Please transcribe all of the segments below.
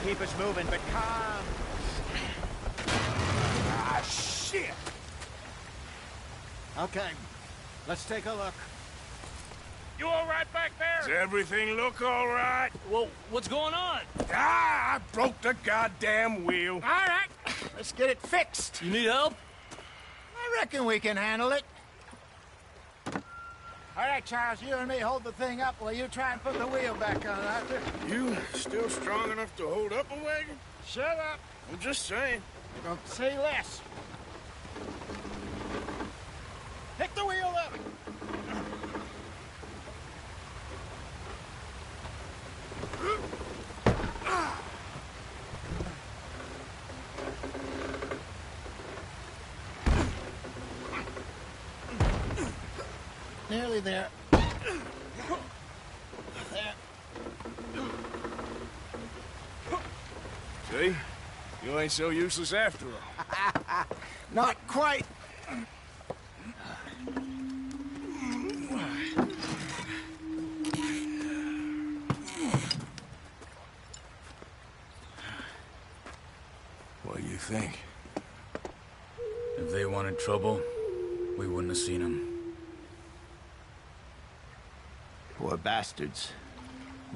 keep us moving, but calm. Ah, shit! Okay, let's take a look. You all right back there? Does everything look all right? Well, what's going on? Ah, I broke the goddamn wheel. All right, let's get it fixed. You need help? I reckon we can handle it. All right, Charles, you and me hold the thing up while you try and put the wheel back on, Arthur. You still strong enough to hold up a wagon? Shut up. I'm just saying. Don't say less. Pick the wheel up. Nearly there. There. See? You ain't so useless after all. Not quite. What do you think? If they wanted trouble, we wouldn't have seen them. Poor bastards.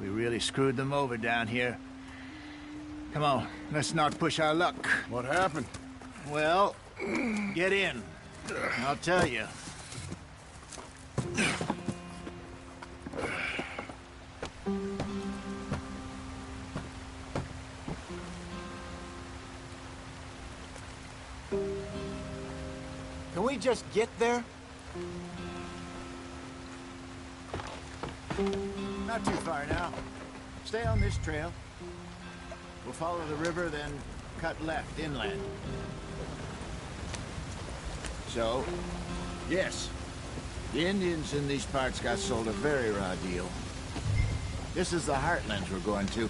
We really screwed them over down here. Come on, let's not push our luck. What happened? Well, get in. I'll tell you. Can we just get there? Not too far now. Stay on this trail. We'll follow the river, then cut left inland. So, yes, the Indians in these parts got sold a very raw deal. This is the heartlands we're going to.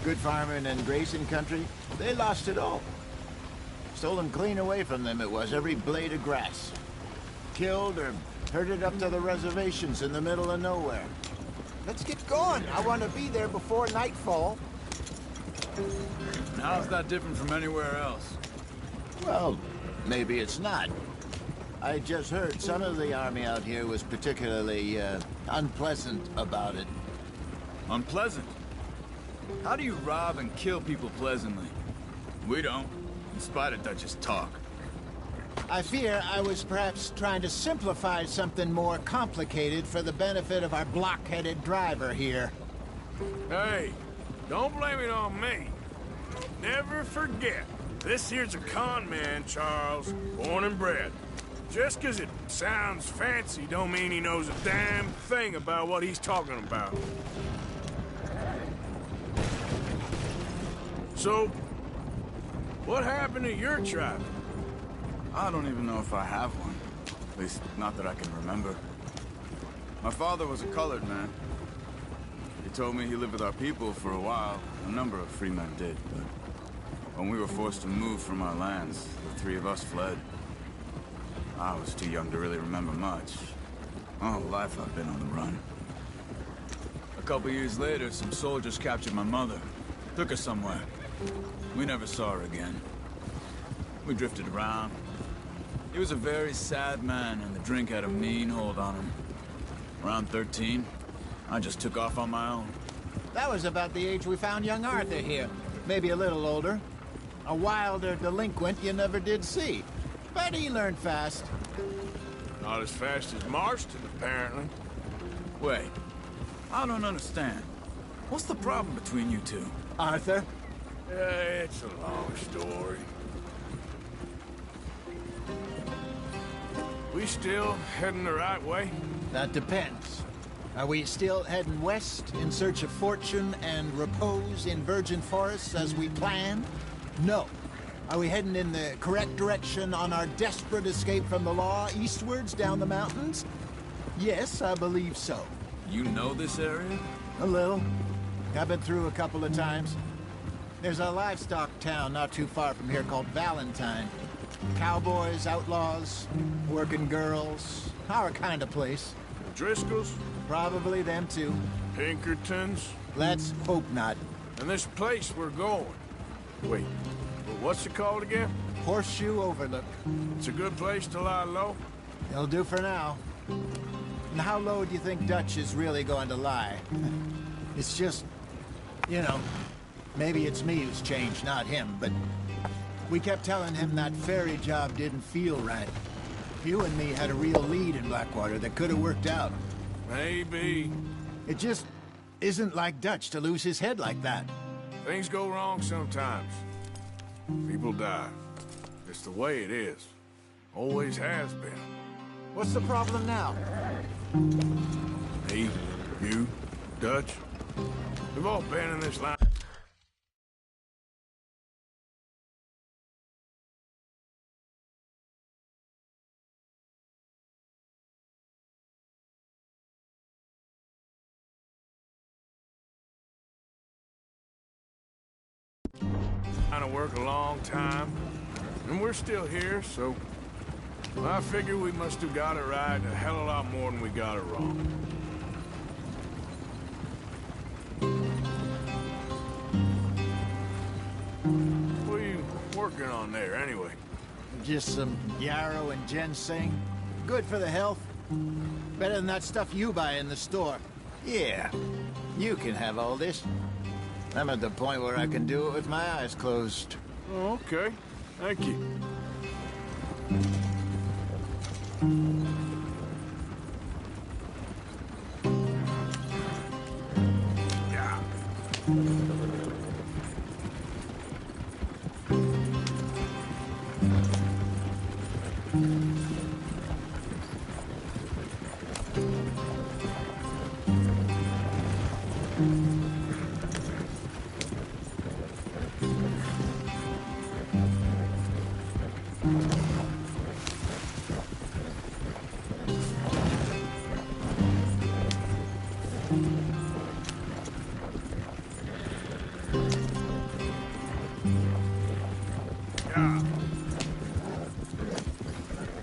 Good farming and grazing country, they lost it all. Stolen clean away from them it was, every blade of grass. Killed or herded up to the reservations in the middle of nowhere. Let's get going. I want to be there before nightfall. How's that different from anywhere else? Well, maybe it's not. I just heard some of the army out here was particularly, unpleasant about it. Unpleasant? How do you rob and kill people pleasantly? We don't, in spite of Dutch's talk. I fear I was perhaps trying to simplify something more complicated for the benefit of our block-headed driver here. Hey, don't blame it on me. Never forget, this here's a con man, Charles, born and bred. Just 'cause it sounds fancy don't mean he knows a damn thing about what he's talking about. So, what happened to your tribe? I don't even know if I have one. At least, not that I can remember. My father was a colored man. He told me he lived with our people for a while. A number of free men did, but when we were forced to move from our lands, the three of us fled. I was too young to really remember much. My whole life I've been on the run. A couple years later, some soldiers captured my mother. Took her somewhere. We never saw her again. We drifted around. He was a very sad man, and the drink had a mean hold on him. Around 13, I just took off on my own. That was about the age we found young Arthur here. Maybe a little older. A wilder delinquent you never did see. But he learned fast. Not as fast as Marston, apparently. Wait, I don't understand. What's the problem between you two? Arthur? It's a long story. We still heading the right way? That depends. Are we still heading west in search of fortune and repose in virgin forests as we planned? No. Are we heading in the correct direction on our desperate escape from the law eastwards down the mountains? Yes, I believe so. You know this area? A little. I've been through a couple of times. There's a livestock town not too far from here called Valentine. Cowboys, outlaws, working girls, our kind of place. Driscolls? Probably them too. Pinkertons? Let's hope not. And this place we're going. Wait, what's it called again? Horseshoe Overlook. It's a good place to lie low? It'll do for now. And how low do you think Dutch is really going to lie? It's just, you know, maybe it's me who's changed, not him, but we kept telling him that ferry job didn't feel right. You and me had a real lead in Blackwater that could have worked out. Maybe. It just isn't like Dutch to lose his head like that. Things go wrong sometimes. People die. It's the way it is. Always has been. What's the problem now? Me, you, Dutch. We've all been in this line. Trying to work a long time, and we're still here, so I figure we must have got it right a hell of a lot more than we got it wrong. What are you working on there, anyway? Just some yarrow and ginseng. Good for the health. Better than that stuff you buy in the store. Yeah, you can have all this. I'm at the point where I can do it with my eyes closed. Oh, okay. Thank you. Yeah.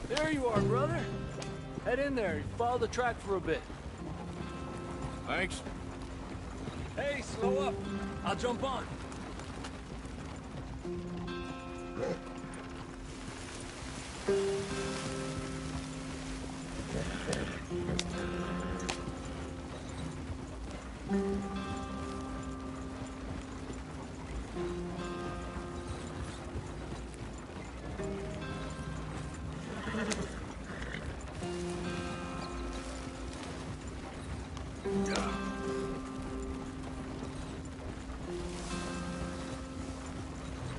There you are, brother. Head in there. Follow the track for a bit. Thanks. Hey, slow up. I'll jump on.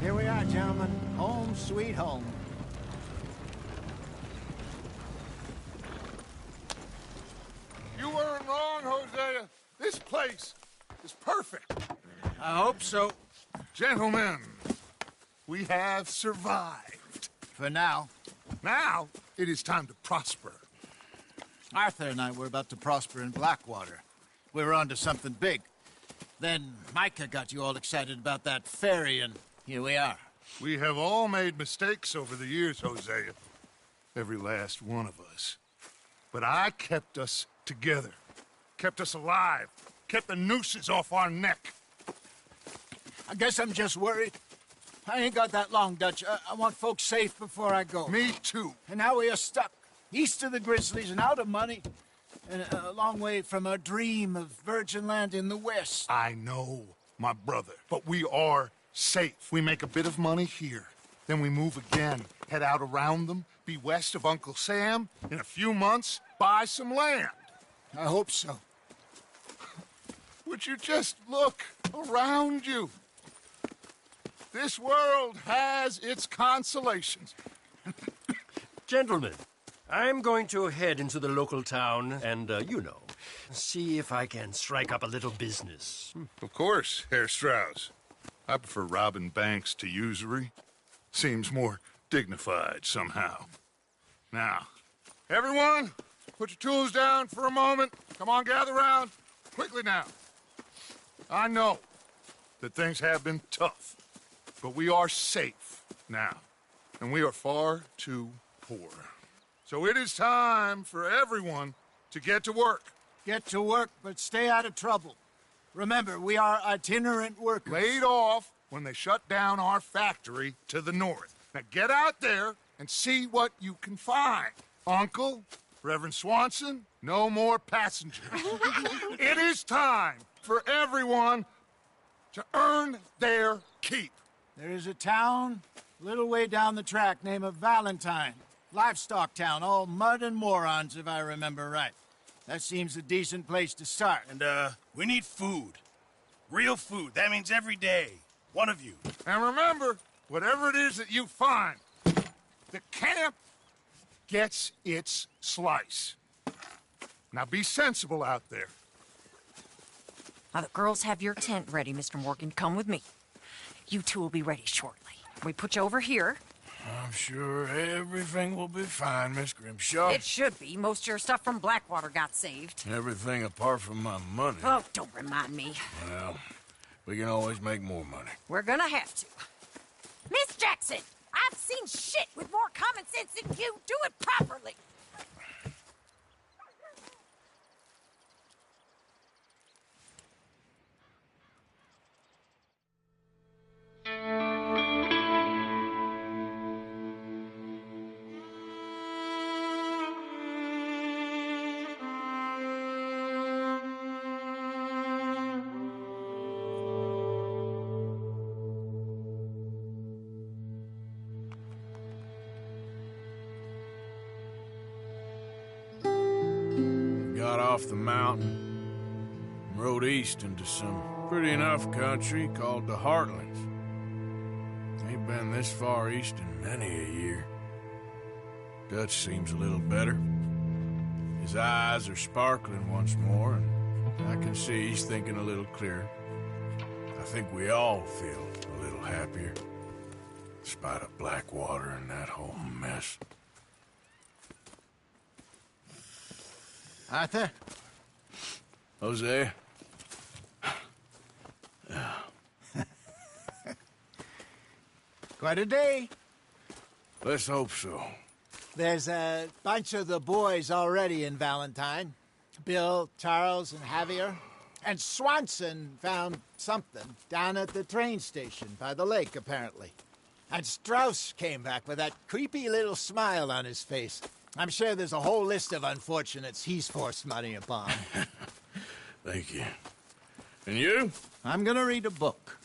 Here we are, gentlemen. Home sweet home. You weren't wrong, Hosea. This place is perfect. I hope so. Gentlemen, we have survived. For now. Now, it is time to prosper. Arthur and I were about to prosper in Blackwater. We were on to something big. Then Micah got you all excited about that ferry, and here we are. We have all made mistakes over the years, Hosea. Every last one of us. But I kept us together. Kept us alive. Kept the nooses off our neck. I guess I'm just worried. I ain't got that long, Dutch. I want folks safe before I go. Me too. And now we are stuck, east of the Grizzlies and out of money, and a long way from our dream of virgin land in the west. I know, my brother. But we are safe. We make a bit of money here. Then we move again, head out around them, be west of Uncle Sam. In a few months, buy some land. I hope so. Would you just look around you? This world has its consolations. Gentlemen, I'm going to head into the local town and, see if I can strike up a little business. Of course, Herr Strauss. I prefer robbing banks to usury. Seems more dignified somehow. Now, everyone, put your tools down for a moment. Come on, gather round. Quickly now. I know that things have been tough, but we are safe now, and we are far too poor. So it is time for everyone to get to work. Get to work, but stay out of trouble. Remember, we are itinerant workers. Laid off when they shut down our factory to the north. Now get out there and see what you can find. Uncle, Reverend Swanson, no more passengers. It is time for everyone to earn their keep. There is a town a little way down the track named Valentine. Livestock town, all mud and morons, if I remember right. That seems a decent place to start. And, we need food. Real food. That means every day. One of you. And remember, whatever it is that you find, the camp gets its slice. Now be sensible out there. Now, the girls have your tent ready, Mr. Morgan. Come with me. You two will be ready shortly. We put you over here. I'm sure everything will be fine, Miss Grimshaw. It should be. Most of your stuff from Blackwater got saved. Everything apart from my money. Oh, don't remind me. Well, we can always make more money. We're gonna have to. Miss Jackson, I've seen shit with more common sense than you. Do it properly. Got off the mountain and rode east into some pretty enough country called the Heartlands. Ain't been this far east in many a year. Dutch seems a little better. His eyes are sparkling once more, and I can see he's thinking a little clearer. I think we all feel a little happier, in spite of Blackwater and that whole mess. Arthur? Jose? Quite a day. Let's hope so. There's a bunch of the boys already in Valentine. Bill, Charles, and Javier. And Swanson found something down at the train station by the lake, apparently. And Strauss came back with that creepy little smile on his face. I'm sure there's a whole list of unfortunates he's forced money upon. Thank you. And you? I'm gonna read a book.